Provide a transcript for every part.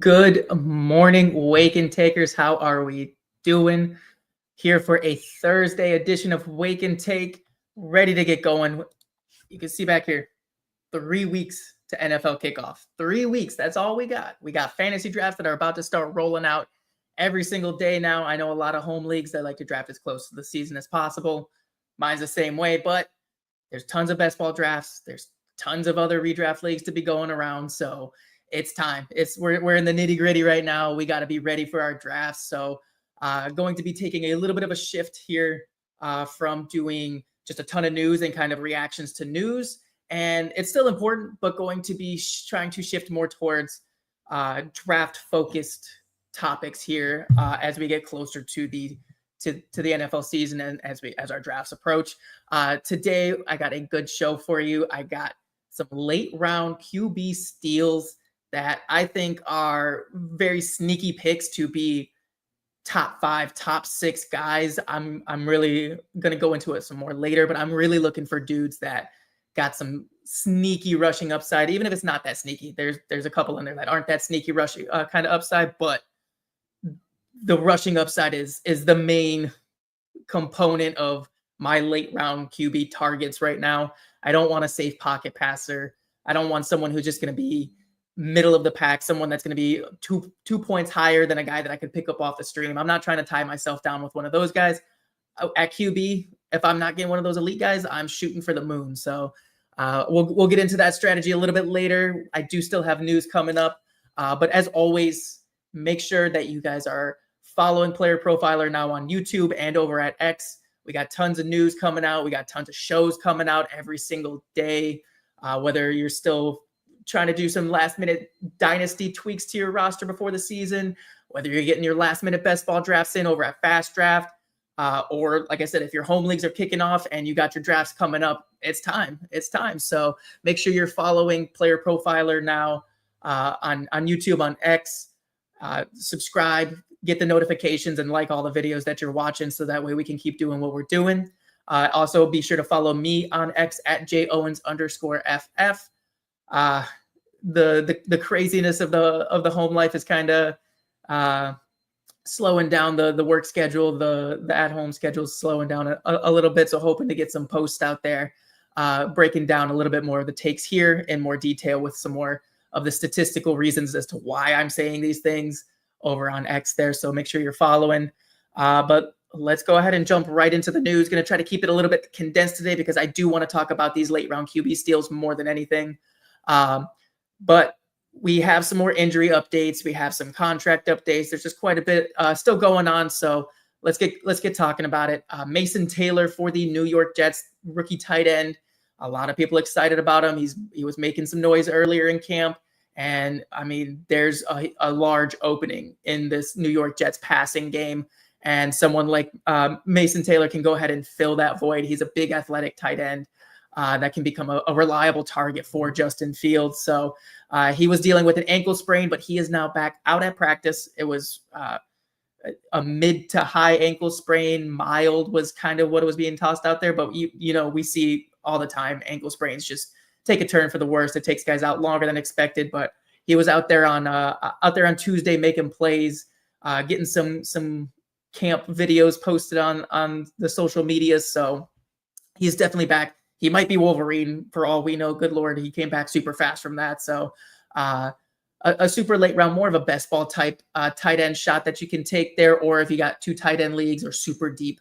Good morning, Wake and Takers. How are we doing? Here for a Thursday edition of Wake and Take, ready to get going. You can see back here, 3 weeks to NFL kickoff. 3 weeks, that's all we got. We got fantasy drafts that are about to start rolling out every single day now. I know a lot of home leagues that like to draft as close to the season as possible. Mine's the same way, but there's tons of best ball drafts. There's tons of other redraft leagues to be going around. So it's time. We're in the nitty gritty right now. We got to be ready for our drafts. So going to be taking a little bit of a shift here from doing just a ton of news and kind of reactions to news. And it's still important, but going to be trying to shift more towards draft focused topics here as we get closer to the NFL season and as our drafts approach. Today, I got a good show for you. I got some late round QB steals that I think are very sneaky picks to be top 5, top 6 guys. I'm really going to go into it some more later, but I'm really looking for dudes that got some sneaky rushing upside, even if it's not that sneaky. There's a couple in there that aren't that sneaky rushing kind of upside, but the rushing upside is the main component of my late round QB targets right now. I don't want a safe pocket passer. I don't want someone who's just going to be middle of the pack, someone that's going to be two points higher than a guy that I could pick up off the stream. I'm not trying to tie myself down with one of those guys. At QB, if I'm not getting one of those elite guys, I'm shooting for the moon. So we'll get into that strategy a little bit later. I do still have news coming up. But as always, make sure that you guys are following Player Profiler now on YouTube and over at X. We got tons of news coming out. We got tons of shows coming out every single day. Whether you're still trying to do some last-minute Dynasty tweaks to your roster before the season, whether you're getting your last-minute best ball drafts in over at Fast Draft, or like I said, if your home leagues are kicking off and you got your drafts coming up, it's time. It's time. So make sure you're following Player Profiler now on YouTube, on X. Subscribe, get the notifications, and like all the videos that you're watching so that way we can keep doing what we're doing. Also, be sure to follow me on X at JOwens_FF. The craziness of the home life is kind of slowing down the work schedule. The at-home schedule is slowing down a little bit. So hoping to get some posts out there, breaking down a little bit more of the takes here in more detail with some more of the statistical reasons as to why I'm saying these things over on X there. So make sure you're following. But let's go ahead and jump right into the news. Going to try to keep it a little bit condensed today because I do want to talk about these late round QB steals more than anything. But we have some more injury updates. We have some contract updates. There's just quite a bit still going on. So let's get talking about it. Mason Taylor for the New York Jets, rookie tight end. A lot of people excited about him. He was making some noise earlier in camp. And I mean, there's a large opening in this New York Jets passing game. And someone like Mason Taylor can go ahead and fill that void. He's a big athletic tight end that can become a reliable target for Justin Fields. So he was dealing with an ankle sprain, but he is now back out at practice. It was a mid to high ankle sprain. Mild was kind of what was being tossed out there. But, you know, we see all the time ankle sprains just take a turn for the worst. It takes guys out longer than expected. But he was out there on Tuesday making plays, getting some camp videos posted on the social media. So he's definitely back. He might be Wolverine for all we know. Good Lord, he came back super fast from that. So a super late round, more of a best ball type tight end shot that you can take there. Or if you got 2 tight end leagues or super deep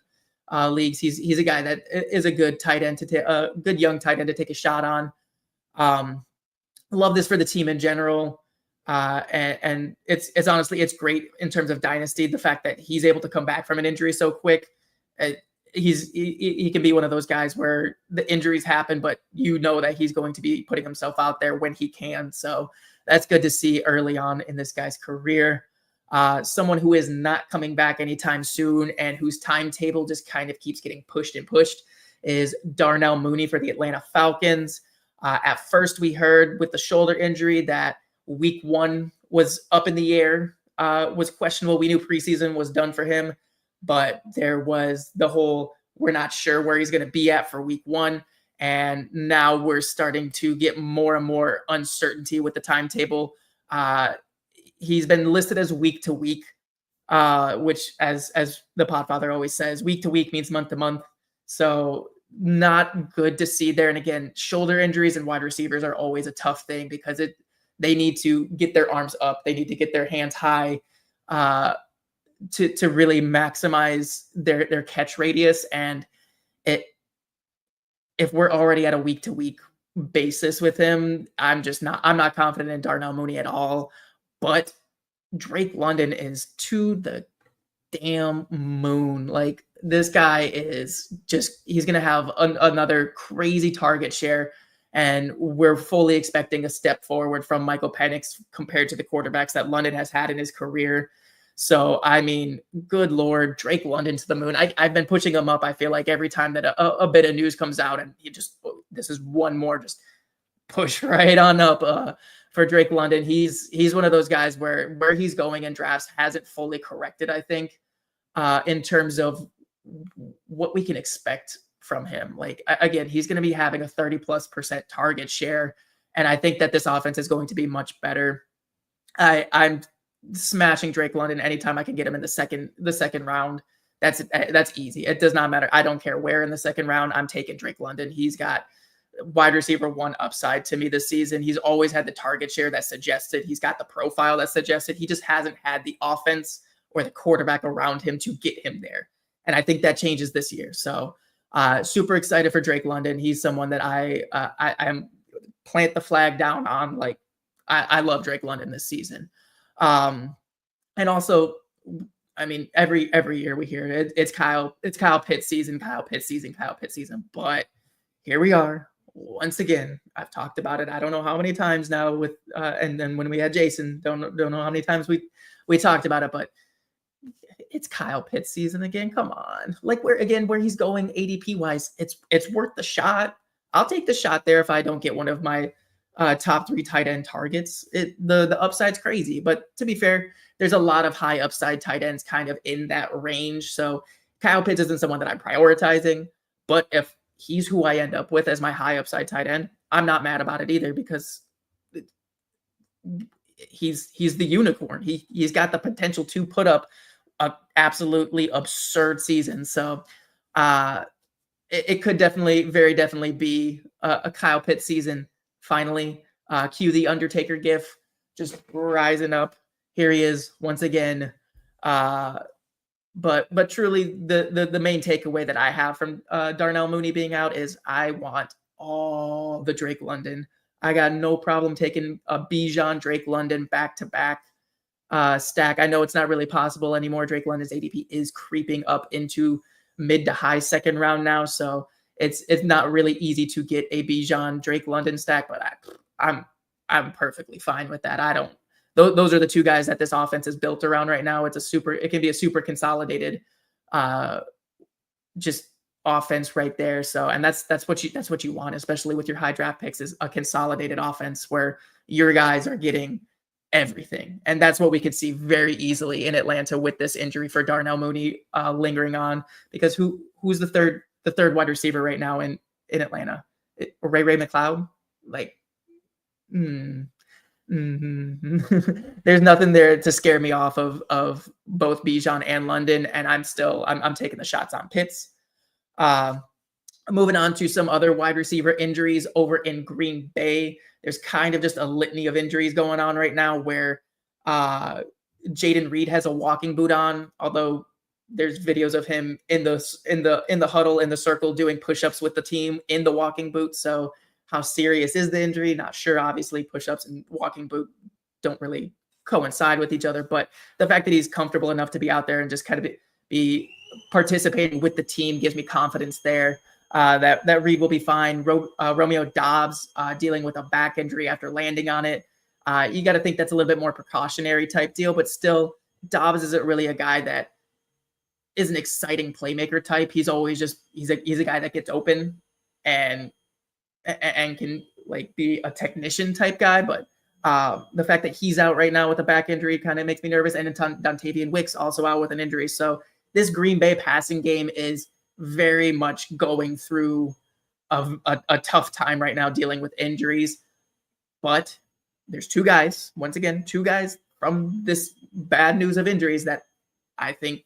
leagues, he's a guy that is a good tight end to take, a good young tight end to take a shot on. Love this for the team in general. And it's honestly, it's great in terms of Dynasty. The fact that he's able to come back from an injury so quick. He can be one of those guys where the injuries happen, but you know that he's going to be putting himself out there when he can. So that's good to see early on in this guy's career. Someone who is not coming back anytime soon and whose timetable just kind of keeps getting pushed is Darnell Mooney for the Atlanta Falcons. At first, we heard with the shoulder injury that week 1 was up in the air, was questionable. We knew preseason was done for him. But there was the whole, we're not sure where he's going to be at for week 1. And now we're starting to get more and more uncertainty with the timetable. he's been listed as week to week, which as the podfather always says, week to week means month to month. So not good to see there. And again, shoulder injuries and wide receivers are always a tough thing because they need to get their arms up. They need to get their hands high to really maximize their catch radius. And if we're already at a week to week basis with him, I'm not confident in Darnell Mooney at all. But Drake London is to the damn moon. Like, this guy is just, he's going to have another crazy target share. And we're fully expecting a step forward from Michael Penix compared to the quarterbacks that London has had in his career. So, I mean, good Lord, Drake London to the moon. I've been pushing him up. I feel like every time that a bit of news comes out, and this is one more just push right on up for Drake London. He's one of those guys where he's going in drafts hasn't fully corrected, I think, in terms of what we can expect from him. Like, again, he's going to be having a 30+% target share. And I think that this offense is going to be much better. I'm smashing Drake London anytime I can get him in the second round. That's easy. It does not matter. I don't care where in the second round. I'm taking Drake London. He's got wide receiver 1 upside to me this season. He's always had the target share that suggested. He's got the profile that suggested. He just hasn't had the offense or the quarterback around him to get him there. And I think that changes this year. So super excited for Drake London. He's someone that I'm plant the flag down on. Like, I love Drake London this season. And also, I mean, every year we hear it, it's Kyle Pitts season. But here we are once again. I've talked about it. I don't know how many times now with, and then when we had Jason, don't know how many times we talked about it, but it's Kyle Pitts season again. Come on. Like, where he's going ADP wise, it's worth the shot. I'll take the shot there if I don't get one of my top 3 tight end targets. The upside's crazy, but to be fair, there's a lot of high upside tight ends kind of in that range. So Kyle Pitts isn't someone that I'm prioritizing, but if he's who I end up with as my high upside tight end, I'm not mad about it either, because he's the unicorn. He's got the potential to put up an absolutely absurd season. So it could very definitely be a Kyle Pitts season. Finally, cue the Undertaker gif, just rising up. Here he is once again. But truly, the main takeaway that I have from Darnell Mooney being out is I want all the Drake London. I got no problem taking a Bijan Drake London back-to-back stack. I know it's not really possible anymore. Drake London's ADP is creeping up into mid to high second round now, so it's not really easy to get a Bijan Drake London stack, but I'm perfectly fine with that. Those are the 2 guys that this offense is built around right now. It can be a super consolidated just offense right there. So, and that's what you want, especially with your high draft picks, is a consolidated offense where your guys are getting everything. And that's what we could see very easily in Atlanta with this injury for Darnell Mooney lingering on, because who's the third wide receiver right now in Atlanta? Ray McLeod? Like, there's nothing there to scare me off of both Bijan and London, and I'm taking the shots on Pitts. Moving on to some other wide receiver injuries over in Green Bay. There's kind of just a litany of injuries going on right now where Jaden Reed has a walking boot on, although there's videos of him in the huddle, in the circle, doing push-ups with the team in the walking boot. So how serious is the injury? Not sure. Obviously, push-ups and walking boot don't really coincide with each other, but the fact that he's comfortable enough to be out there and just kind of be participating with the team gives me confidence there. That Reed will be fine. Romeo Doubs dealing with a back injury after landing on it. You got to think that's a little bit more precautionary type deal, but still, Doubs isn't really a guy that is an exciting playmaker type. He's always he's a guy that gets open and can like be a technician type guy. But the fact that he's out right now with a back injury kind of makes me nervous. And Dontavian Wicks also out with an injury. So this Green Bay passing game is very much going through a tough time right now dealing with injuries. But there's 2 guys, once again, 2 guys from this bad news of injuries that I think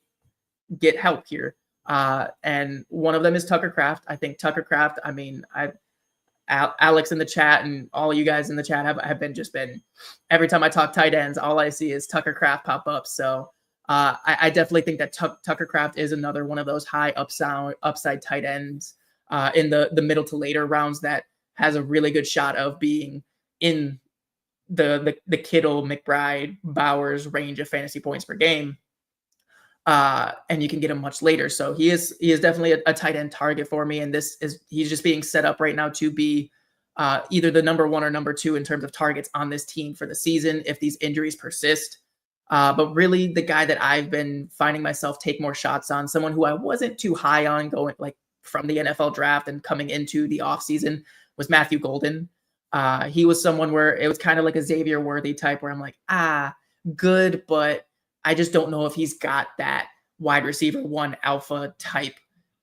get help here. And one of them is Tucker Kraft. I think Tucker Kraft, I mean, Alex in the chat and all you guys in the chat have been every time I talk tight ends, all I see is Tucker Kraft pop up. So I definitely think that Tucker Kraft is another one of those high upside tight ends in the middle to later rounds that has a really good shot of being in the Kittle, McBride, Bowers range of fantasy points per game. And you can get him much later. So he is definitely a tight end target for me. And he's just being set up right now to be either the number 1 or number 2 in terms of targets on this team for the season if these injuries persist. But really the guy that I've been finding myself take more shots on, someone who I wasn't too high on going like from the NFL draft and coming into the offseason, was Matthew Golden. He was someone where it was kind of like a Xavier Worthy type where I'm like, good, but I just don't know if he's got that wide receiver 1 alpha type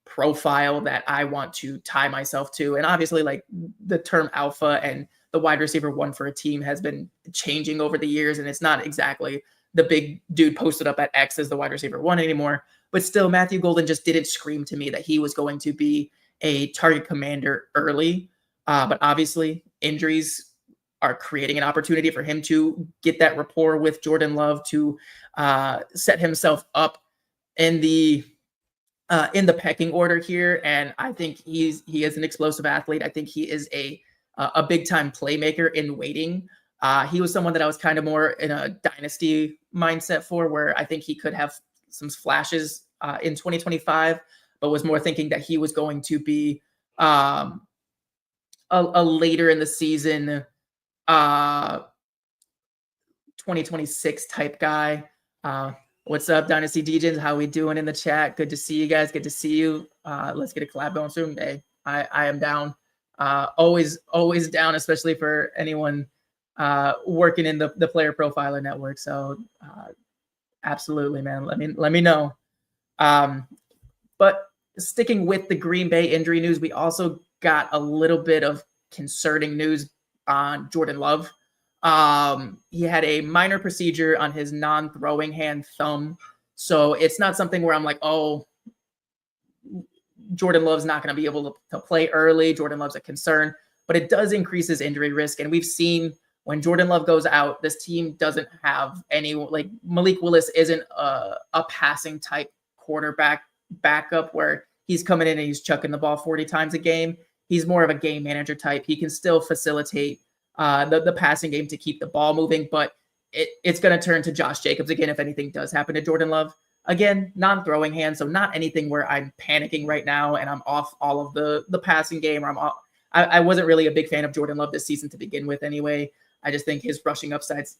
profile that I want to tie myself to. And obviously, like, the term alpha and the wide receiver 1 for a team has been changing over the years. And it's not exactly the big dude posted up at X as the wide receiver 1 anymore. But still, Matthew Golden just didn't scream to me that he was going to be a target commander early. But obviously, injuries are creating an opportunity for him to get that rapport with Jordan Love, to set himself up in the pecking order here. And I think he is an explosive athlete. I think he is a big time playmaker in waiting. He was someone that I was kind of more in a dynasty mindset for, where I think he could have some flashes in 2025, but was more thinking that he was going to be a later in the season 2026 type guy. What's up, Dynasty DJs? How we doing in the chat? Good to see you guys. Good to see you. Let's get a collab going soon. Hey, I am down. Always down, especially for anyone working in the Player Profiler network. So absolutely, man. Let me know. But sticking with the Green Bay injury news, we also got a little bit of concerning news on Jordan Love. He had a minor procedure on his non-throwing hand thumb. So it's not something where I'm like, oh, Jordan Love's not going to be able to play early. Jordan Love's a concern, but it does increase his injury risk. And we've seen when Jordan Love goes out, this team doesn't have any, like, Malik Willis isn't a passing type quarterback backup where he's coming in and he's chucking the ball 40 times a game. He's more of a game manager type. He can still facilitate the passing game to keep the ball moving, but it's going to turn to Josh Jacobs again if anything does happen to Jordan Love. Again, non-throwing hand, so not anything where I'm panicking right now and I'm off all of the passing game. Or I wasn't really a big fan of Jordan Love this season to begin with anyway. I just think his rushing upside's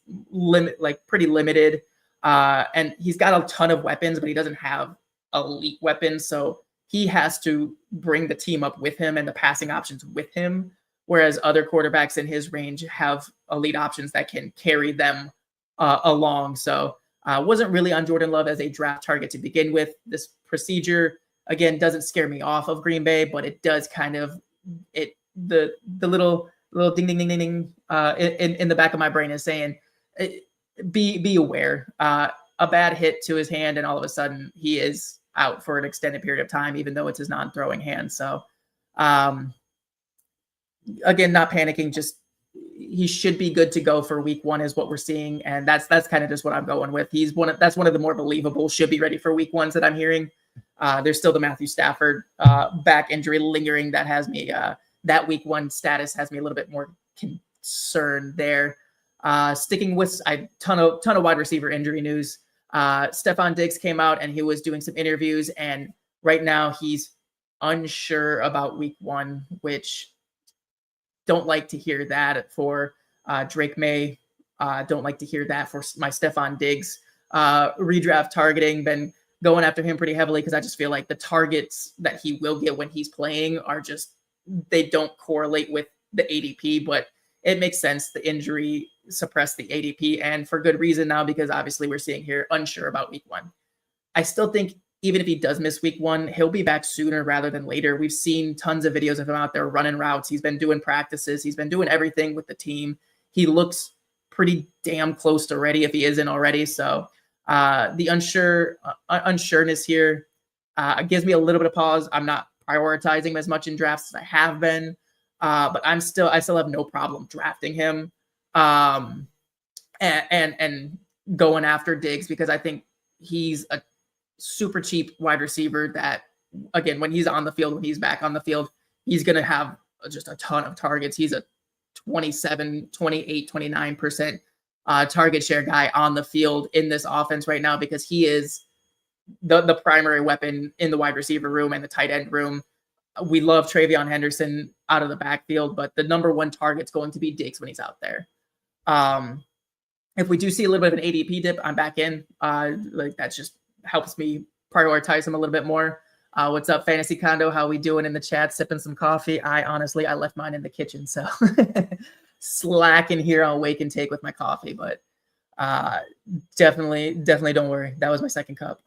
pretty limited. And he's got a ton of weapons, but he doesn't have elite weapons. So he has to bring the team up with him and the passing options with him, whereas other quarterbacks in his range have elite options that can carry them along. So wasn't really on Jordan Love as a draft target to begin with. This procedure, again, doesn't scare me off of Green Bay, but it does kind of, the little ding, ding, ding, ding, ding in the back of my brain is saying, be aware. A bad hit to his hand, and all of a sudden he is out for an extended period of time, even though it's his non-throwing hand. So, again, not panicking, just he should be good to go for week 1 is what we're seeing. And that's kind of just what I'm going with. That's one of the more believable should be ready for week 1s that I'm hearing. There's still the Matthew Stafford back injury lingering that has me, that week 1 status has me a little bit more concerned there. Sticking with a ton of wide receiver injury news. Stefon Diggs came out and he was doing some interviews, and right now he's unsure about week 1, which don't like to hear that for Drake Maye. Don't like to hear that for my Stefon Diggs. Redraft targeting, been going after him pretty heavily because I just feel like the targets that he will get when he's playing are just, they don't correlate with the ADP, but it makes sense. The injury suppressed the ADP, and for good reason now, because obviously we're seeing here unsure about week 1. I still think even if he does miss week 1, he'll be back sooner rather than later. We've seen tons of videos of him out there running routes. He's been doing practices. He's been doing everything with the team. He looks pretty damn close to ready if he isn't already. So the unsureness here gives me a little bit of pause. I'm not prioritizing him as much in drafts as I have been, but I still have no problem drafting him and going after Diggs, because I think he's a super cheap wide receiver that, again, when he's on the field, when he's back on the field, he's going to have just a ton of targets. He's a 27, 28, 29% target share guy on the field in this offense right now, because he is the primary weapon in the wide receiver room and the tight end room. We love Travion Henderson out of the backfield, but the number one target's going to be Diggs when he's out there. If we do see a little bit of an ADP dip, I'm back in. Like, that just helps me prioritize him a little bit more. What's up, Fantasy Condo? How we doing in the chat? Sipping some coffee. I left mine in the kitchen, so slacking here on Wake and Take with my coffee, but definitely don't worry. That was my second cup.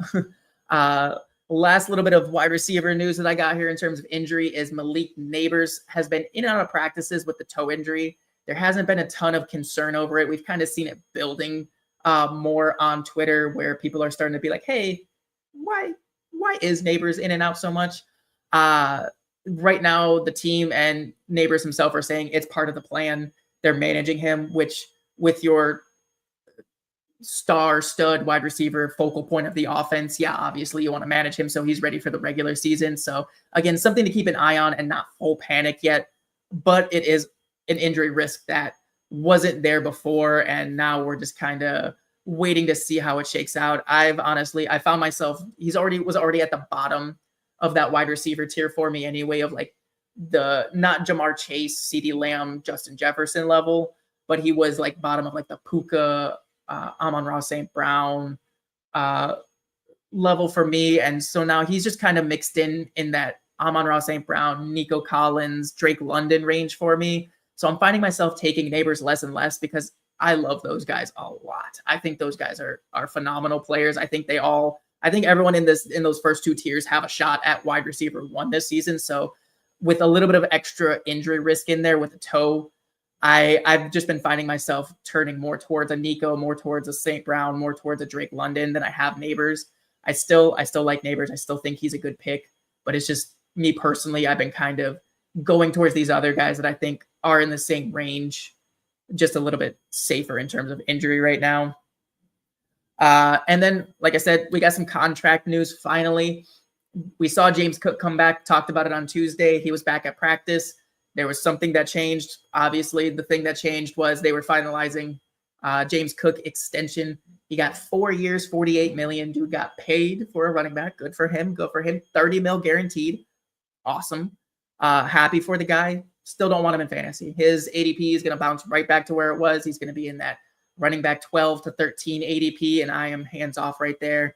Last little bit of wide receiver news that I got here in terms of injury is Malik Nabers has been in and out of practices with the toe injury. There hasn't been a ton of concern over it. We've kind of seen it building more on Twitter, where people are starting to be like, hey, why is Nabers in and out so much? Right now, the team and Nabers himself are saying it's part of the plan. They're managing him, which with your stud wide receiver, focal point of the offense, yeah, obviously you want to manage him so he's ready for the regular season. So again, something to keep an eye on and not full panic yet, but it is an injury risk that wasn't there before, and now we're just kind of waiting to see how it shakes out. I found myself, was already at the bottom of that wide receiver tier for me anyway, of like the not Jamar Chase, CeeDee Lamb, Justin Jefferson level, but he was like bottom of like the Puka, Amon-Ra St. Brown level for me. And so now he's just kind of mixed in that Amon-Ra St. Brown, Nico Collins, Drake London range for me. So I'm finding myself taking Nabers less and less, because I love those guys a lot. I think those guys are phenomenal players. I think everyone in those first two tiers have a shot at wide receiver 1 this season. So with a little bit of extra injury risk in there with the toe, I've just been finding myself turning more towards a Nico, more towards a St. Brown, more towards a Drake London than I have Nabers. I still like Nabers. I still think he's a good pick, but it's just me personally. I've been kind of going towards these other guys that I think are in the same range, just a little bit safer in terms of injury right now. And then, like I said, we got some contract news finally. We saw James Cook come back, talked about it on Tuesday. He was back at practice. There was something that changed. Obviously, the thing that changed was they were finalizing James Cook extension. He got 4 years, $48 million. Dude got paid for a running back. Good for him. Go for him. 30 mil guaranteed. Awesome. Happy for the guy. Still don't want him in fantasy. His ADP is going to bounce right back to where it was. He's going to be in that running back 12 to 13 ADP, and I am hands off right there.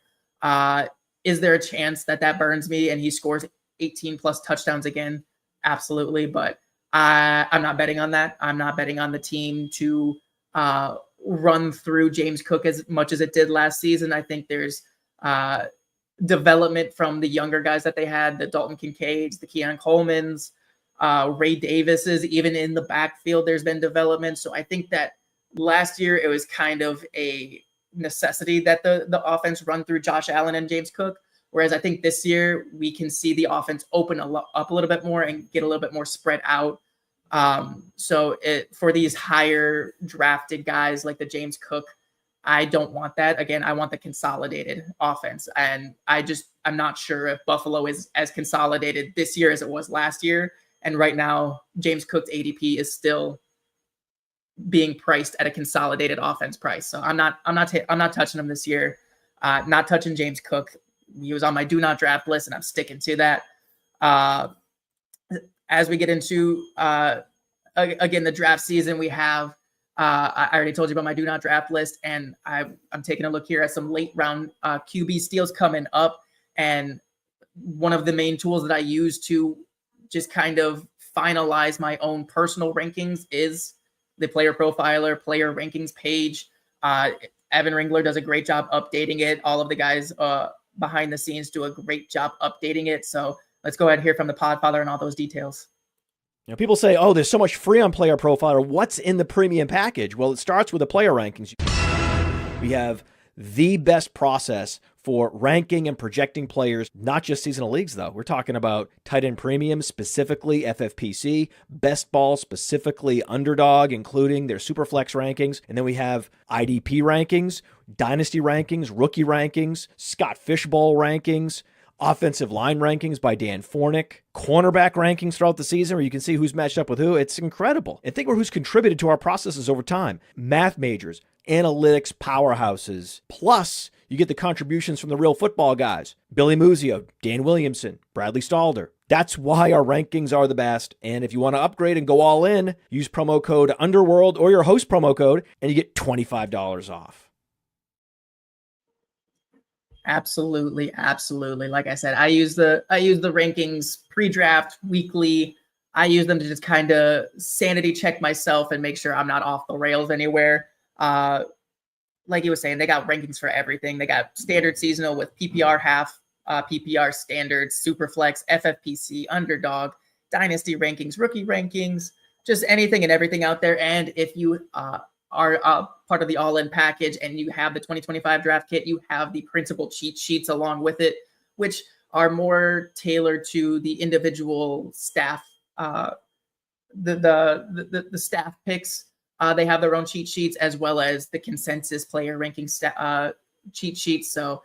Is there a chance that burns me and he scores 18 plus touchdowns again? Absolutely, but I'm not betting on that. I'm not betting on the team to run through James Cook as much as it did last season. I think there's development from the younger guys that they had, the Dalton Kincaids, the Keon Colemans, Ray Davises, even in the backfield, there's been development. So I think that last year it was kind of a necessity that the offense run through Josh Allen and James Cook. Whereas I think this year we can see the offense open up a little bit more and get a little bit more spread out. So for these higher drafted guys like the James Cook, I don't want that. Again, I want the consolidated offense. And I'm not sure if Buffalo is as consolidated this year as it was last year. And right now, James Cook's ADP is still being priced at a consolidated offense price. So I'm not touching him this year. Not touching James Cook. He was on my do not draft list, and I'm sticking to that. As we get into again the draft season, we have I already told you about my do not draft list, and I'm taking a look here at some late round QB steals coming up. And one of the main tools that I use to just kind of finalize my own personal rankings is the Player Profiler player rankings page. Evan Ringler does a great job updating it. All of the guys behind the scenes do a great job updating it. So let's go ahead and hear from the Podfather and all those details. You know, people say, oh, there's so much free on Player Profiler. What's in the premium package? Well, it starts with the player rankings. We have the best process for ranking and projecting players, not just seasonal leagues, though. We're talking about tight end premium, specifically FFPC, best ball, specifically underdog, including their superflex rankings. And then we have IDP rankings, dynasty rankings, rookie rankings, Scott Fishbowl rankings, offensive line rankings by Dan Fornick, cornerback rankings throughout the season where you can see who's matched up with who. It's incredible. And think about who's contributed to our processes over time. Math majors, analytics powerhouses, plus you get the contributions from the real football guys. Billy Muzio, Dan Williamson, Bradley Stalder. That's why our rankings are the best. And if you want to upgrade and go all in, use promo code Underworld or your host promo code and you get $25 off. Absolutely, absolutely. Like I said, I use the rankings pre-draft weekly. I use them to just kind of sanity check myself and make sure I'm not off the rails anywhere. Like he was saying, they got rankings for everything. They got standard seasonal with PPR half, PPR standard, superflex, FFPC, underdog, dynasty rankings, rookie rankings, just anything and everything out there. And if you are part of the all-in package and you have the 2025 draft kit, you have the principal cheat sheets along with it, which are more tailored to the individual staff, the staff picks. They have their own cheat sheets as well as the consensus player ranking cheat sheets. So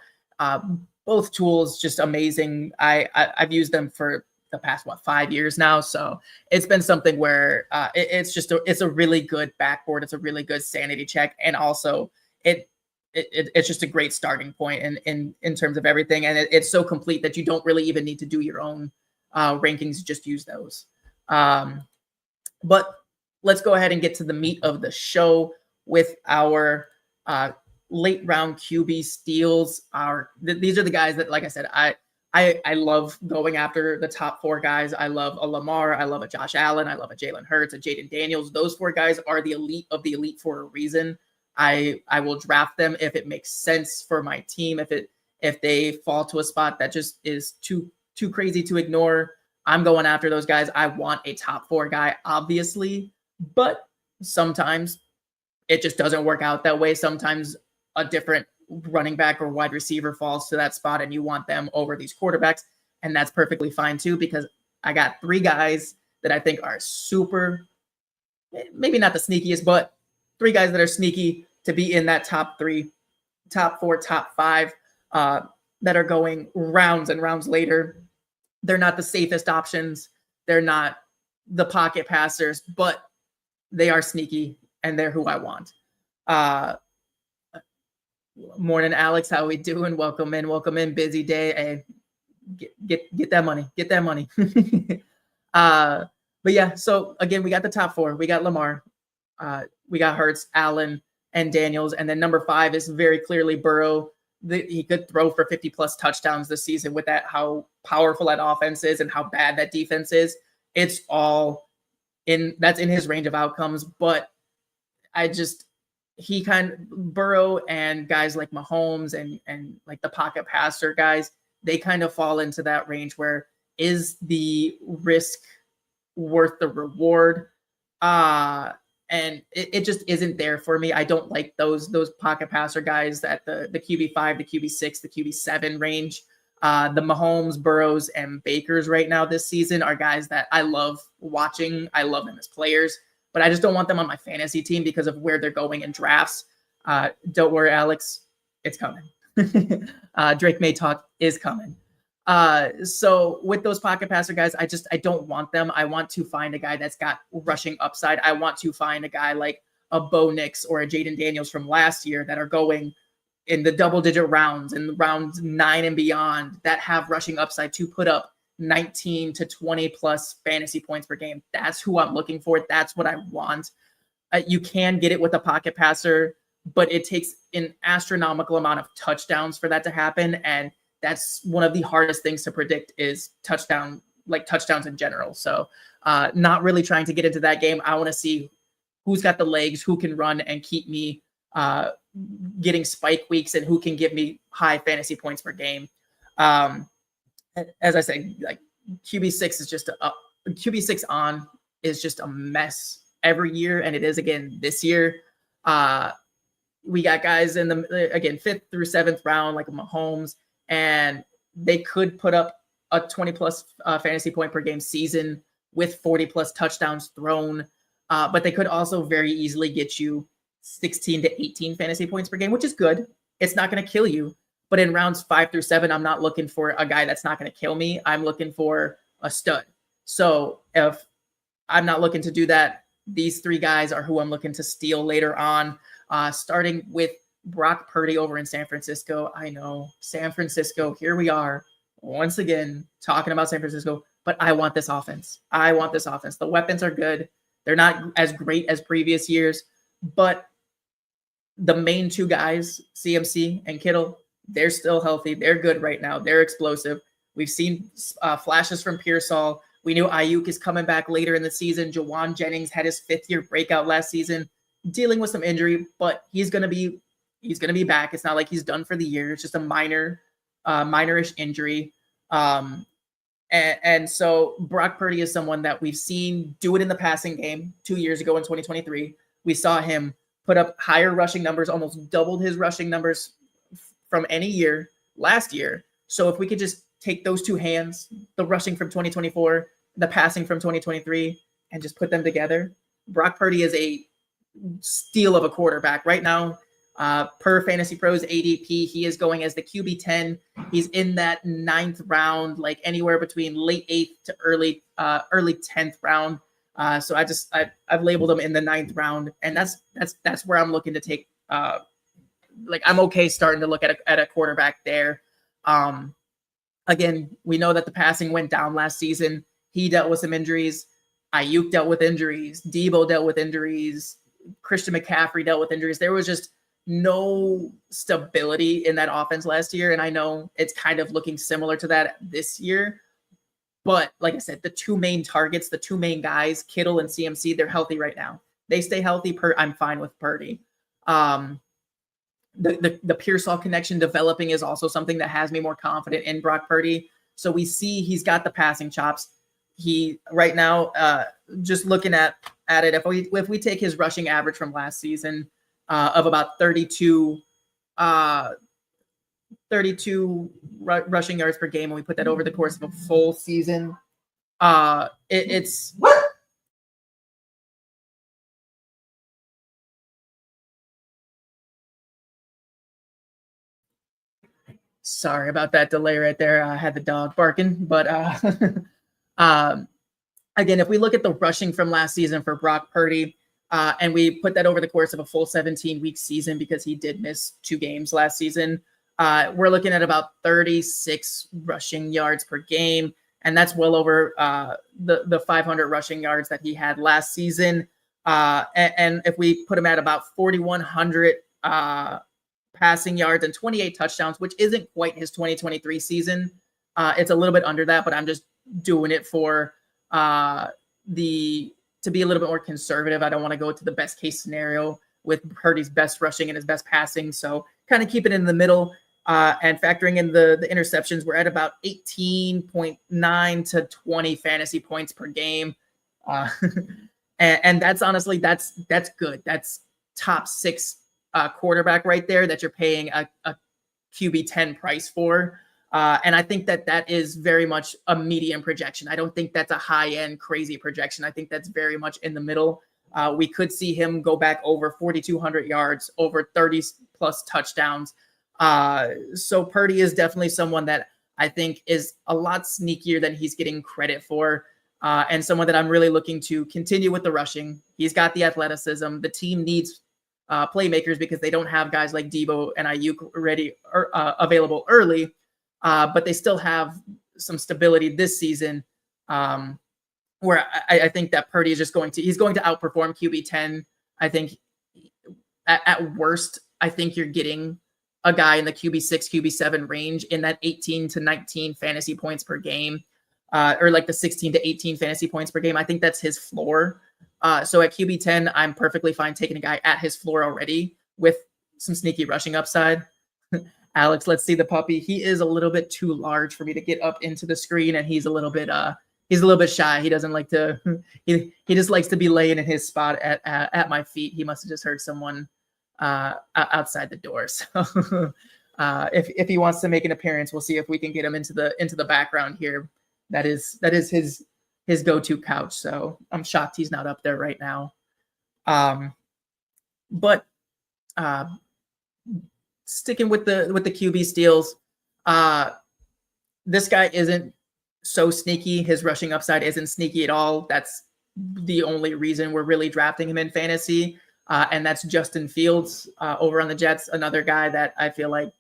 both tools just amazing. I've used them for the past 5 years now, so it's been something where it's a really good backboard. It's a really good sanity check, and also it's just a great starting point in terms of everything. And it's so complete that you don't really even need to do your own rankings. Just use those. But let's go ahead and get to the meat of the show with our late round QB steals. These are the guys that, like I said, I love going after the top 4 guys. I love a Lamar. I love a Josh Allen. I love a Jalen Hurts, a Jaden Daniels. Those 4 guys are the elite of the elite for a reason. I will draft them if it makes sense for my team. If they fall to a spot that just is too crazy to ignore, I'm going after those guys. I want a top 4 guy, obviously, but sometimes it just doesn't work out that way. Sometimes a different running back or wide receiver falls to that spot and you want them over these quarterbacks, and that's perfectly fine too, because I got 3 guys that I think are super, maybe not the sneakiest, but 3 guys that are sneaky to be in that top 3, top 4, top 5 that are going rounds and rounds later. They're not the safest options. They're not the pocket passers, but they are sneaky and they're who I want. Morning, Alex. How we doing? Welcome in. Busy day. Hey, get that money. Get that money. But yeah. So again, we got the top 4. We got Lamar. We got Hurts, Allen, and Daniels, and then number 5 is very clearly Burrow. He could throw for 50+ touchdowns this season with that, how powerful that offense is and how bad that defense is. It's all that's in his range of outcomes, but Burrow and guys like Mahomes and like the pocket passer guys, they kind of fall into that range where is the risk worth the reward? And it just isn't there for me. I don't like those pocket passer guys at the QB5, the QB6, the QB7 range. The Mahomes, Burrows, and Bakers right now this season are guys that I love watching. I love them as players, but I just don't want them on my fantasy team because of where they're going in drafts. Don't worry, Alex. It's coming. Drake May talk is coming. So with those pocket passer guys, I don't want them. I want to find a guy that's got rushing upside. I want to find a guy like a Bo Nix or a Jaden Daniels from last year that are going in the double-digit rounds and rounds 9 and beyond that have rushing upside to put up 19 to 20+ fantasy points per game. That's who I'm looking for. That's what I want. You can get it with a pocket passer, but it takes an astronomical amount of touchdowns for that to happen. And that's one of the hardest things to predict is touchdowns in general. So not really trying to get into that game. I want to see who's got the legs, who can run and keep me getting spike weeks, and who can give me high fantasy points per game. As I said, like QB6 is just QB6 on is just a mess every year, and it is again this year. We got guys in the, again, 5th through 7th round, like Mahomes, and they could put up a 20-plus fantasy point per game season with 40-plus touchdowns thrown, but they could also very easily get you 16 to 18 fantasy points per game, which is good. It's not going to kill you, but in rounds 5 through 7, I'm not looking for a guy that's not going to kill me. I'm looking for a stud. So if I'm not looking to do that, these 3 guys are who I'm looking to steal later on. Starting with Brock Purdy over in San Francisco. I know, San Francisco, here we are once again talking about San Francisco, but I want this offense. I want this offense. The weapons are good. They're not as great as previous years, but the main 2 guys, CMC and Kittle, they're still healthy. They're good right now. They're explosive. We've seen flashes from Pearsall. We knew Ayuk is coming back later in the season. Jawan Jennings had his 5th-year breakout last season, dealing with some injury, but he's gonna be back. It's not like he's done for the year. It's just a minorish injury. And so Brock Purdy is someone that we've seen do it in the passing game 2 years ago in 2023. We saw him put up higher rushing numbers, almost doubled his rushing numbers from any year last year. So if we could just take those 2 hands, the rushing from 2024, the passing from 2023, and just put them together, Brock Purdy is a steal of a quarterback right now. Per Fantasy Pros ADP, he is going as the QB 10. He's in that 9th round, like anywhere between late 8th to early 10th round. So I've labeled him in the 9th round, and that's where I'm looking to take. Like I'm okay starting to look at a quarterback there. Again, we know that the passing went down last season. He dealt with some injuries. Ayuk dealt with injuries. Debo dealt with injuries. Christian McCaffrey dealt with injuries. There was just no stability in that offense last year. And I know it's kind of looking similar to that this year. But like I said, the 2 main targets, the 2 main guys, Kittle and CMC, they're healthy right now. They stay healthy. I'm fine with Purdy. The Pearsall connection developing is also something that has me more confident in Brock Purdy. So we see he's got the passing chops. He right now, just looking at it, if we take his rushing average from last season of about 32 rushing yards per game, and we put that over the course of a full season, it's sorry about that delay right there. I had the dog barking, but again, if we look at the rushing from last season for Brock Purdy, and we put that over the course of a full 17-week season, because he did miss 2 games last season, we're looking at about 36 rushing yards per game, and that's well over the 500 rushing yards that he had last season. And if we put him at about 4,100 passing yards and 28 touchdowns, which isn't quite his 2023 season, it's a little bit under that, but I'm just doing it for to be a little bit more conservative. I don't want to go to the best case scenario with Purdy's best rushing and his best passing. So kind of keep it in the middle, and factoring in the interceptions, we're at about 18.9 to 20 fantasy points per game. And that's honestly, that's good. That's top 6 quarterback right there that you're paying a QB 10 price for. And I think that is very much a medium projection. I don't think that's a high-end crazy projection. I think that's very much in the middle. We could see him go back over 4,200 yards, over 30-plus touchdowns. So Purdy is definitely someone that I think is a lot sneakier than he's getting credit for, and someone that I'm really looking to continue with the rushing. He's got the athleticism. The team needs playmakers because they don't have guys like Debo and Ayuk ready or available early. But they still have some stability this season, where I think that Purdy is just he's going to outperform QB 10. I think at worst, I think you're getting a guy in the QB 6, QB 7 range in that 18 to 19 fantasy points per game, or like the 16 to 18 fantasy points per game. I think that's his floor. So at QB 10, I'm perfectly fine taking a guy at his floor already with some sneaky rushing upside. Alex, let's see the puppy. He is a little bit too large for me to get up into the screen, and he's a little bit he's a little bit shy. He doesn't like to. He just likes to be laying in his spot at my feet. He must have just heard someone outside the door. So if he wants to make an appearance, we'll see if we can get him into the background here. That is his go-to couch. So I'm shocked he's not up there right now. But sticking with the QB steals, this guy isn't so sneaky. His rushing upside isn't sneaky at all. That's the only reason we're really drafting him in fantasy. And that's Justin Fields over on the Jets, another guy that I feel like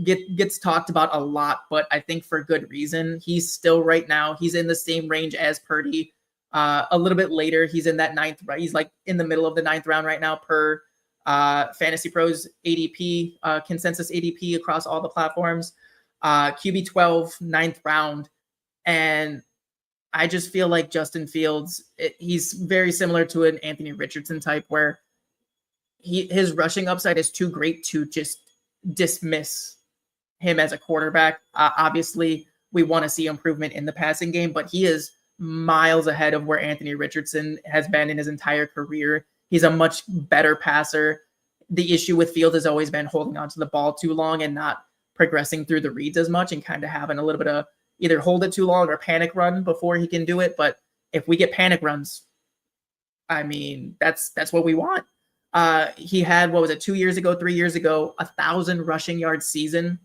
gets talked about a lot, but I think for good reason. He's still right now, he's in the same range as Purdy. A little bit later, he's in that ninth, he's like in the middle of the 9th round right now per Fantasy Pros ADP, consensus ADP across all the platforms. QB 12, 9th round. And I just feel like Justin Fields, he's very similar to an Anthony Richardson type where his rushing upside is too great to just dismiss him as a quarterback. Obviously, we want to see improvement in the passing game, but he is miles ahead of where Anthony Richardson has been in his entire career. He's a much better passer. The issue with Field has always been holding onto the ball too long and not progressing through the reads as much and kind of having a little bit of either hold it too long or panic run before he can do it. But if we get panic runs, I mean, that's what we want. He had, 3 years ago, 1,000 rushing yard season.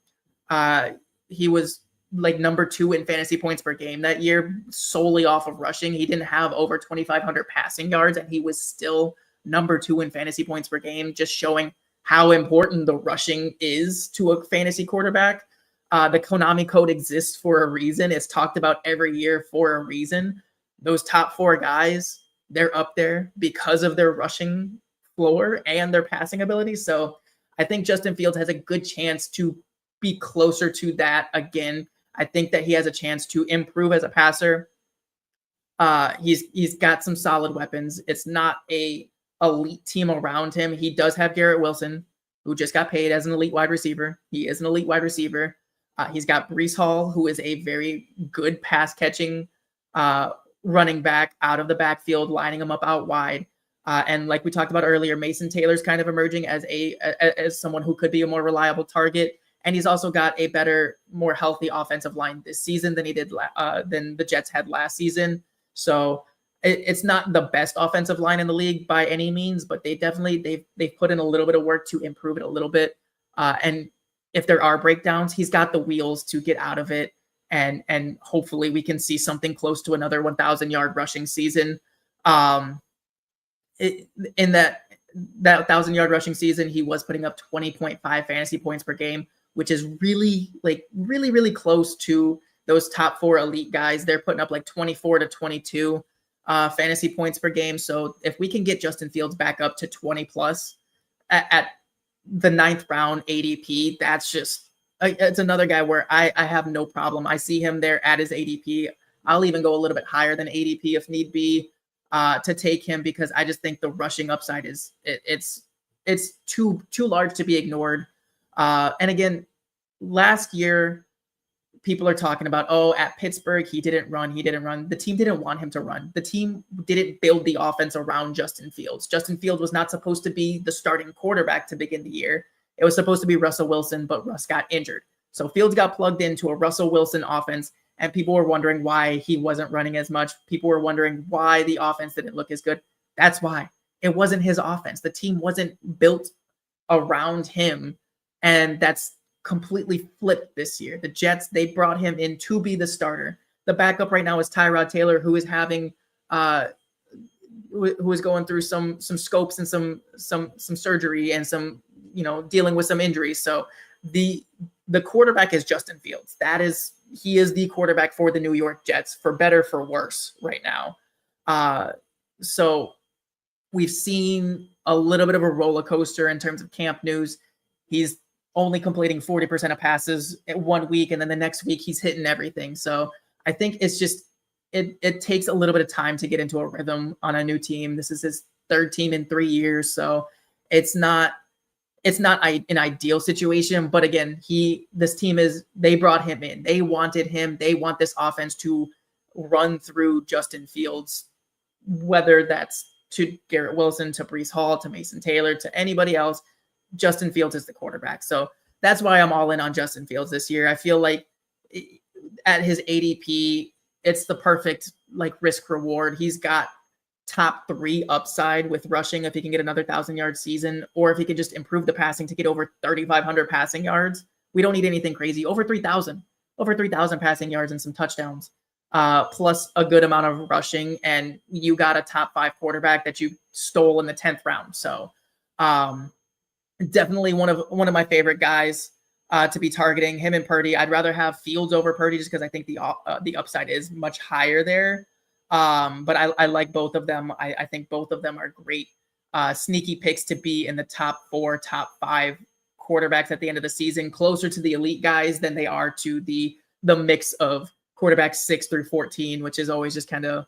He was like number 2 in fantasy points per game that year, solely off of rushing. He didn't have over 2,500 passing yards, and he was still number 2 in fantasy points per game, just showing how important the rushing is to a fantasy quarterback. The Konami code exists for a reason. It's talked about every year for a reason. Those top 4 guys, they're up there because of their rushing floor and their passing ability. So I think Justin Fields has a good chance to be closer to that again. I think that he has a chance to improve as a passer. He's got some solid weapons. It's not a elite team around him. He does have Garrett Wilson, who just got paid as an elite wide receiver. He is an elite wide receiver. He's got Breece Hall, who is a very good pass catching running back out of the backfield, lining him up out wide. And like we talked about earlier, Mason Taylor's kind of emerging as someone who could be a more reliable target. And he's also got a better, more healthy offensive line this season than than the Jets had last season. So it's not the best offensive line in the league by any means, but they've put in a little bit of work to improve it a little bit. And if there are breakdowns, he's got the wheels to get out of it. And hopefully we can see something close to another 1,000-yard rushing season. In that 1,000-yard rushing season, he was putting up 20.5 fantasy points per game, which is really close to those top 4 elite guys. They're putting up like 24 to 22 fantasy points per game. So if we can get Justin Fields back up to 20 plus at the 9th round ADP, that's just, it's another guy where I have no problem. I see him there at his ADP. I'll even go a little bit higher than ADP if need be to take him, because I just think the rushing upside it's too large to be ignored. And again, last year, people are talking about, at Pittsburgh, he didn't run. The team didn't want him to run. The team didn't build the offense around Justin Fields. Justin Fields was not supposed to be the starting quarterback to begin the year. It was supposed to be Russell Wilson, but Russ got injured. So Fields got plugged into a Russell Wilson offense, and people were wondering why he wasn't running as much. People were wondering why the offense didn't look as good. That's why. It wasn't his offense. The team wasn't built around him, and that's completely flipped this year. The Jets, they brought him in to be the starter. The backup right now is Tyrod Taylor, who is having who is going through some scopes and some surgery and some, dealing with some injuries. So the quarterback is Justin Fields. He is the quarterback for the New York Jets, for better, for worse right now. So we've seen a little bit of a roller coaster in terms of camp news. He's only completing 40% of passes in 1 week, and then the next week he's hitting everything. So I think it's just, it takes a little bit of time to get into a rhythm on a new team. This is his 3rd team in 3 years. So it's not an ideal situation, but again, they brought him in. They wanted him. They want this offense to run through Justin Fields, whether that's to Garrett Wilson, to Breece Hall, to Mason Taylor, to anybody else. Justin Fields is the quarterback. So that's why I'm all in on Justin Fields this year. I feel like at his ADP, it's the perfect like risk reward. He's got top 3 upside with rushing if he can get another 1,000-yard season, or if he can just improve the passing to get over 3,500 passing yards. We don't need anything crazy. Over 3,000 passing yards and some touchdowns, plus a good amount of rushing, and you got a top 5 quarterback that you stole in the 10th round. So definitely one of my favorite guys to be targeting, him and Purdy. I'd rather have Fields over Purdy just because I think the upside is much higher there. But I like both of them. I think both of them are great sneaky picks to be in the top 4, top 5 quarterbacks at the end of the season, closer to the elite guys than they are to the mix of quarterbacks 6 through 14, which is always just kind of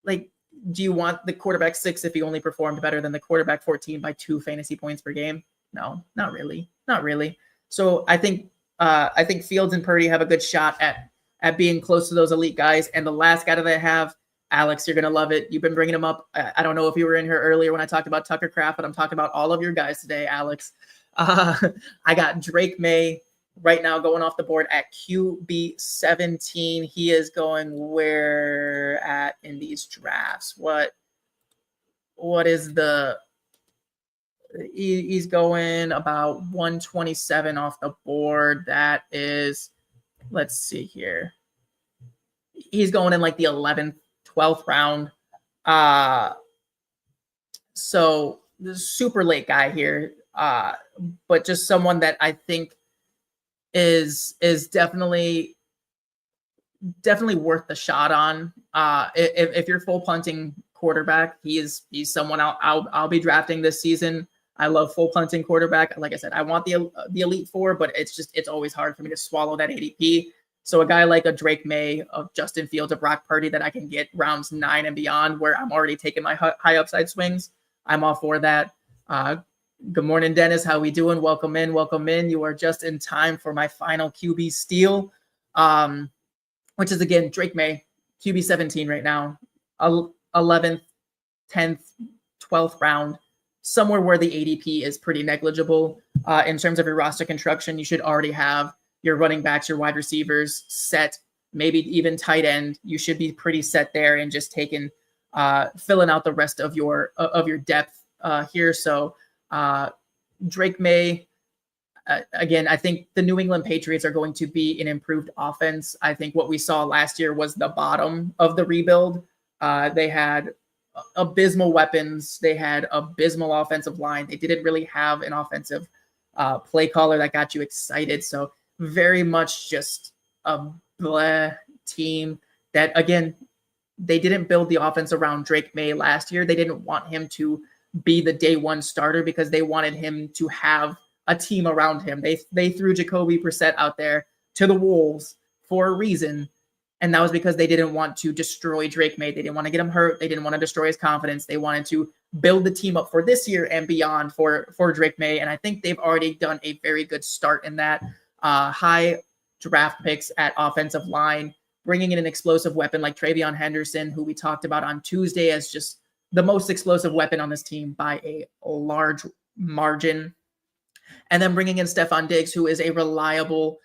like, do you want the quarterback 6 if he only performed better than the quarterback 14 by 2 fantasy points per game? No, not really. So I think Fields and Purdy have a good shot at being close to those elite guys. And the last guy that I have, Alex, you're going to love it. You've been bringing him up. I don't know if you were in here earlier when I talked about Tucker Kraft, but I'm talking about all of your guys today, Alex. I got Drake Maye right now going off the board at QB 17. He is going where at in these drafts? What is the... He's going about 127 off the board. That is... Let's see here. He's going in like the 11th, 12th round. So this is super late guy here. But just someone that I think is definitely worth the shot on. If you're full punting quarterback, he's someone I'll be drafting this season. I love full punting quarterback. Like I said, I want the elite 4, but it's always hard for me to swallow that ADP. So a guy like a Drake Maye, of Justin Fields, of Brock Purdy that I can get rounds 9 and beyond, where I'm already taking my high upside swings, I'm all for that. Good morning, Dennis. How we doing? Welcome in. You are just in time for my final QB steal, which is again Drake Maye, QB 17 right now, 11th, 10th, 12th round. Somewhere where the ADP is pretty negligible. In terms of your roster construction, you should already have your running backs, your wide receivers set, maybe even tight end. You should be pretty set there and just filling out the rest of your depth here. So Drake Maye, again, I think the New England Patriots are going to be an improved offense. I think what we saw last year was the bottom of the rebuild. They had abysmal weapons. They had abysmal offensive line. They didn't really have an offensive play caller that got you excited. So very much just a bleh team that, again, they didn't build the offense around Drake Maye last year. They didn't want him to be the day one starter because they wanted him to have a team around him. They threw Jacoby Brissett out there to the Wolves for a reason. And that was because they didn't want to destroy Drake Maye. They didn't want to get him hurt. They didn't want to destroy his confidence. They wanted to build the team up for this year and beyond for Drake Maye. And I think they've already done a very good start in that. High draft picks at offensive line, bringing in an explosive weapon like Travion Henderson, who we talked about on Tuesday as just the most explosive weapon on this team by a large margin. And then bringing in Stefon Diggs, who is a reliable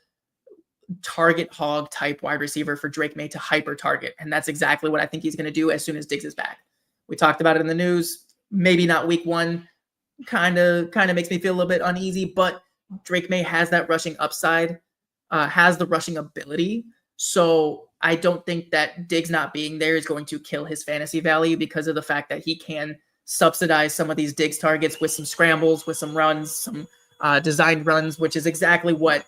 target hog type wide receiver for Drake Maye to hyper target. And that's exactly what I think he's going to do as soon as Diggs is back. We talked about it in the news, maybe not week 1, kind of makes me feel a little bit uneasy, but Drake Maye has that rushing upside, has the rushing ability. So I don't think that Diggs not being there is going to kill his fantasy value because of the fact that he can subsidize some of these Diggs targets with some scrambles, with some runs, some designed runs, which is exactly what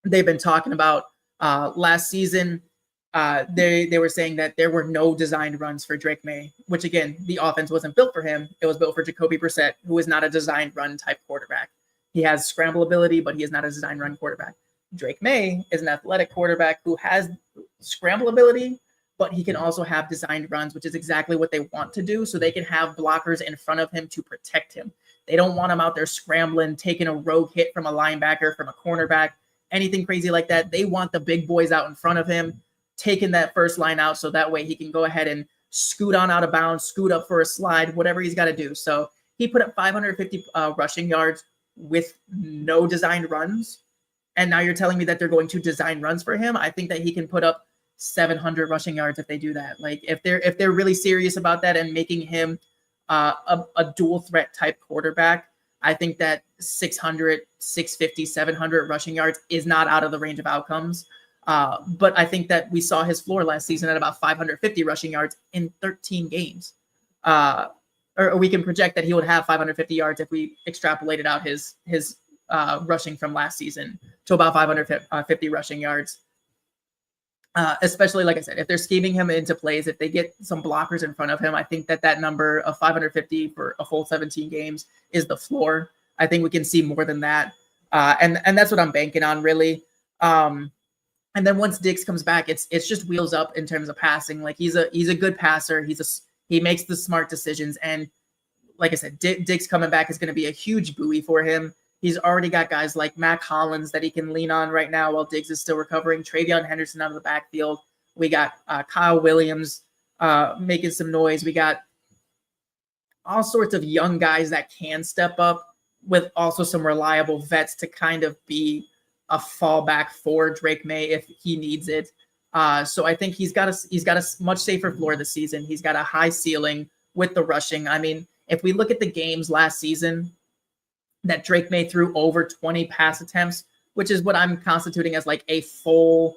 they've been talking about last season. They were saying that there were no designed runs for Drake Maye, which again, the offense wasn't built for him. It was built for Jacoby Brissett, who is not a designed run type quarterback. He has scramble ability, but he is not a design run quarterback. Drake Maye is an athletic quarterback who has scramble ability, but he can also have designed runs, which is exactly what they want to do. So they can have blockers in front of him to protect him. They don't want him out there scrambling, taking a rogue hit from a linebacker, from a cornerback, anything crazy like that. They want the big boys out in front of him taken that first line out so that way he can go ahead and scoot on out of bounds, scoot up for a slide, whatever he's got to do. So he put up 550 rushing yards with no designed runs. And now you're telling me that they're going to design runs for him. I think that he can put up 700 rushing yards if they do that. Like if they're really serious about that and making him a dual threat type quarterback, I think that 600, 650, 700 rushing yards is not out of the range of outcomes. But I think that we saw his floor last season at about 550 rushing yards in 13 games. Or we can project that he would have 550 yards if we extrapolated out his rushing from last season to about 550 rushing yards. Especially, like I said, if they're scheming him into plays, if they get some blockers in front of him, I think that number of 550 for a full 17 games is the floor. I think we can see more than that. And that's what I'm banking on, really. And then once Diggs comes back, it's just wheels up in terms of passing. Like he's a good passer. He makes the smart decisions. And like I said, Diggs coming back is going to be a huge buoy for him. He's already got guys like Mac Hollins that he can lean on right now while Diggs is still recovering. Travion Henderson out of the backfield. We got Kyle Williams making some noise. We got all sorts of young guys that can step up with also some reliable vets to kind of be a fallback for Drake Maye if he needs it. So I think he's got a much safer floor this season. He's got a high ceiling with the rushing. I mean, if we look at the games last season that Drake Maye threw over 20 pass attempts, which is what I'm constituting as like a full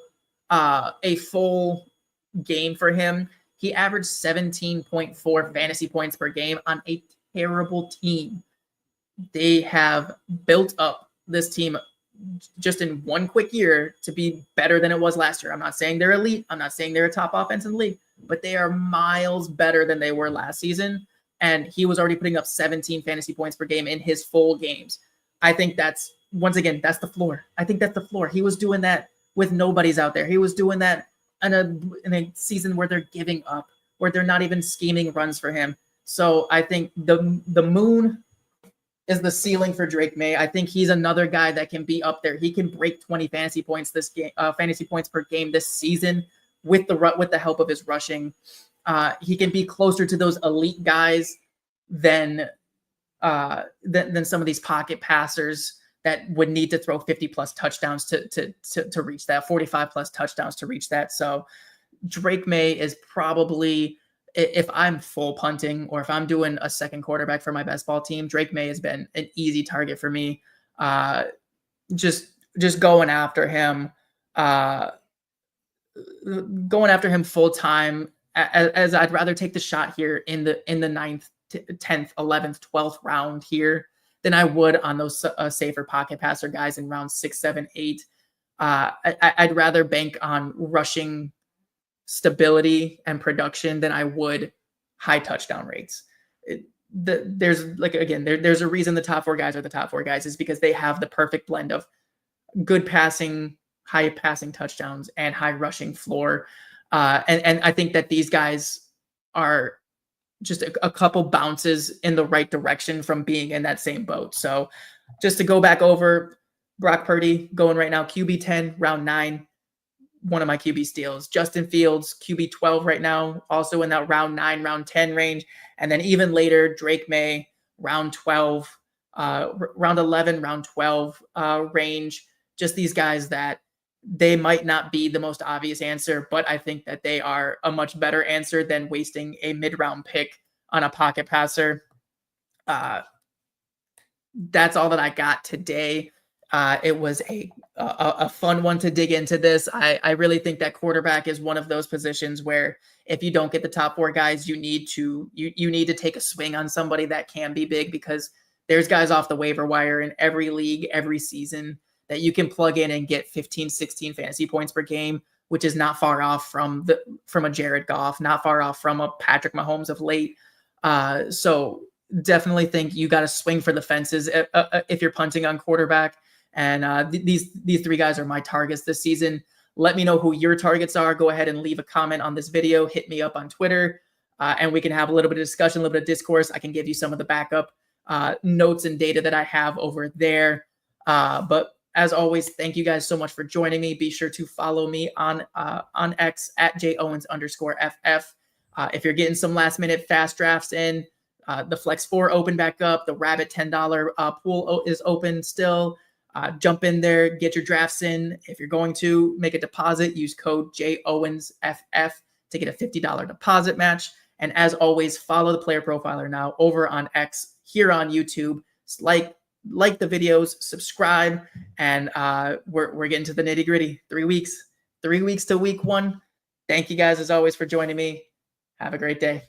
game for him. He averaged 17.4 fantasy points per game on a terrible team. They have built up this team just in one quick year to be better than it was last year. I'm not saying they're elite. I'm not saying they're a top offense in the league, but they are miles better than they were last season. And he was already putting up 17 fantasy points per game in his full games. I think that's, once again, that's the floor. I think that's the floor. He was doing that with nobody's out there. He was doing that in a season where they're giving up, where they're not even scheming runs for him. So I think the moon is the ceiling for Drake Maye. I think he's another guy that can be up there. He can break 20 fantasy points this game, fantasy points per game this season with the help of his rushing. He can be closer to those elite guys than some of these pocket passers that would need to throw 50 plus touchdowns to reach that, 45 plus touchdowns to reach that. So Drake Maye is probably, if I'm full punting or if I'm doing a second quarterback for my best ball team, Drake Maye has been an easy target for me. Just going after him, full time, as I'd rather take the shot here in the 9th, 10th, 11th, 12th round here than I would on those safer pocket passer guys in round 6, 7, 8. I'd rather bank on rushing stability and production than I would high touchdown rates. There's a reason the top 4 guys are the top 4 guys is because they have the perfect blend of good passing, high passing touchdowns, and high rushing floor. And I think that these guys are just a couple bounces in the right direction from being in that same boat. So just to go back over, Brock Purdy going right now, QB 10, round 9, one of my QB steals. Justin Fields, QB 12 right now, also in that round 9, round 10 range. And then even later, Drake Maye, round 12, round 11, round 12 range. Just these guys that they might not be the most obvious answer, but I think that they are a much better answer than wasting a mid-round pick on a pocket passer. That's all that I got today. It was a fun one to dig into this. I really think that quarterback is one of those positions where if you don't get the top 4 guys, you need to take a swing on somebody that can be big, because there's guys off the waiver wire in every league, every season that you can plug in and get 15, 16 fantasy points per game, which is not far off from a Jared Goff, not far off from a Patrick Mahomes of late. So definitely think you got to swing for the fences if you're punting on quarterback. And these 3 guys are my targets this season. Let me know who your targets are. Go ahead and leave a comment on this video. Hit me up on Twitter, and we can have a little bit of discussion, a little bit of discourse. I can give you some of the backup notes and data that I have over there. But As always, thank you guys so much for joining me. Be sure to follow me on X at JOwens_FF. If you're getting some last minute fast drafts in, the Flex 4 opened back up. The Rabbit $10 pool is open still. Jump in there, get your drafts in. If you're going to make a deposit, use code JOwensFF to get a $50 deposit match. And as always, follow the Player Profiler now over on X, here on YouTube. Like the videos, subscribe, and we're getting to the nitty gritty. 3 weeks to week 1. Thank you guys as always for joining me. Have a great day.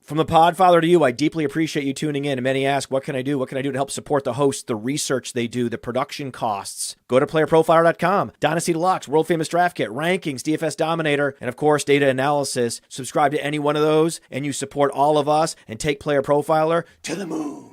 From the Podfather to you, I deeply appreciate you tuning in. And many ask, what can I do? What can I do to help support the hosts, the research they do, the production costs? Go to PlayerProfiler.com, Dynasty Deluxe, World Famous Draft Kit, Rankings, DFS Dominator, and of course, data analysis. Subscribe to any one of those, and you support all of us and take Player Profiler to the moon.